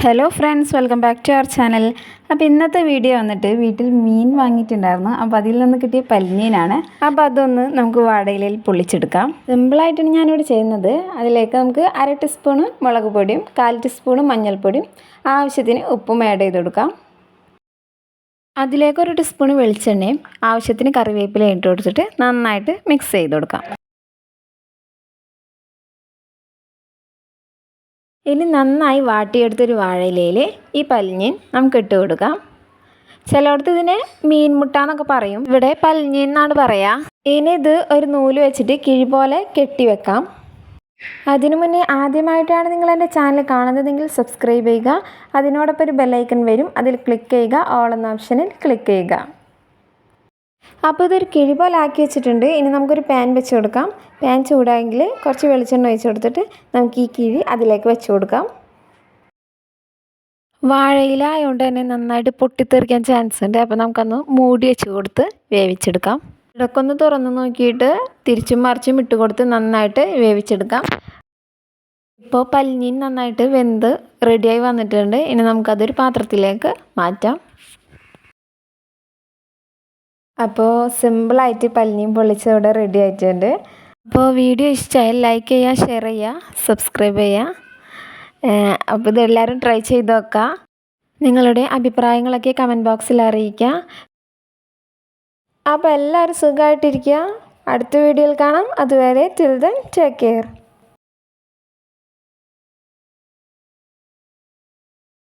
Hello friends, welcome back to our channel. അപ്പോൾ ഇന്നത്തെ video വന്നിട്ട് വീട്ടിൽ മീൻ വാങ്ങിയിട്ടുണ്ടായിരുന്നു. അപ്പോൾ അതിൽ നിന്ന് കിട്ടിയ പല്ലിമീനാണ്. അപ്പോൾ അതൊന്ന് നമുക്ക് വാഴയിലയിൽ പൊള്ളിച്ചെടുക്കാം. സിമ്പിളായിട്ടാണ് ഞാനിവിടെ ചെയ്യുന്നത്. അതിലേക്ക് നമുക്ക് 1/2 ടീസ്പൂണ് മുളക് പൊടിയും 1/4 ടീസ്പൂണ് മഞ്ഞൾപ്പൊടിയും ആവശ്യത്തിന് ഉപ്പും ആഡ് ചെയ്ത് കൊടുക്കാം. അതിലേക്ക് 1 ടീസ്പൂണ് വെളിച്ചെണ്ണയും ആവശ്യത്തിന് കറിവേപ്പിലയും ഇട്ട് കൊടുത്തിട്ട് നന്നായിട്ട് മിക്സ് ചെയ്ത് കൊടുക്കാം. ഇനി നന്നായി വാട്ടിയെടുത്തൊരു വാഴയിലയിൽ ഈ പല്ലിമീൻ നമുക്ക് ഇട്ട് കൊടുക്കാം. ചിലയിടത്ത് ഇതിനെ മീൻ മുട്ട എന്നൊക്കെ പറയും, ഇവിടെ പല്ലിമീൻ എന്നാണ് പറയുക. ഇനി ഇത് ഒരു നൂല് വെച്ചിട്ട് കിഴി പോലെ കെട്ടി വെക്കാം. അതിനു മുന്നേ ആദ്യമായിട്ടാണ് നിങ്ങൾ എൻ്റെ ചാനൽ കാണുന്നതെങ്കിൽ സബ്സ്ക്രൈബ് ചെയ്യുക. അതിനോടൊപ്പം ഒരു ബെല്ലൈക്കൺ വരും, അതിൽ ക്ലിക്ക് ചെയ്യുക. ഓൾ എന്ന ഓപ്ഷനിൽ ക്ലിക്ക് ചെയ്യുക. അപ്പോൾ ഇതൊരു കിഴി പോലെ ആക്കി വെച്ചിട്ടുണ്ട്. ഇനി നമുക്കൊരു പാൻ വെച്ച് കൊടുക്കാം. പാൻ ചൂടായെങ്കിൽ കുറച്ച് വെളിച്ചെണ്ണ ഒഴിച്ച് കൊടുത്തിട്ട് നമുക്ക് ഈ കിഴി അതിലേക്ക് വെച്ച് കൊടുക്കാം. വാഴയില ആയതുകൊണ്ട് തന്നെ നന്നായിട്ട് പൊട്ടിത്തെറിക്കാൻ ചാൻസ് ഉണ്ട്. അപ്പോൾ നമുക്കൊന്ന് മൂടി വെച്ച് കൊടുത്ത് വേവിച്ചെടുക്കാം. ഇടയ്ക്ക് ഒന്ന് തുറന്ന് നോക്കിയിട്ട് തിരിച്ചും മറിച്ചും ഇട്ട് കൊടുത്ത് നന്നായിട്ട് വേവിച്ചെടുക്കാം. ഇപ്പോൾ പല്ലിമീൻ നന്നായിട്ട് വെന്ത് റെഡിയായി വന്നിട്ടുണ്ട്. ഇനി നമുക്കതൊരു പാത്രത്തിലേക്ക് മാറ്റാം. അപ്പോൾ സിമ്പിളായിട്ട് പല്ലിമീൻ പൊള്ളിച്ചത് ഇവിടെ റെഡി ആയിട്ടുണ്ട്. അപ്പോൾ വീഡിയോ ഇഷ്ടമായാൽ ലൈക്ക് ചെയ്യുക, ഷെയർ ചെയ്യുക, സബ്സ്ക്രൈബ് ചെയ്യുക. അപ്പോൾ ഇതെല്ലാവരും ട്രൈ ചെയ്ത് നോക്കുക. നിങ്ങളുടെ അഭിപ്രായങ്ങളൊക്കെ കമൻറ്റ് ബോക്സിൽ അറിയിക്കുക. അപ്പോൾ എല്ലാവരും സുഖമായിട്ടിരിക്കുക. അടുത്ത വീഡിയോയിൽ കാണാം. അതുവരെ ടിൽ ദെൻ ടേക്ക് കെയർ.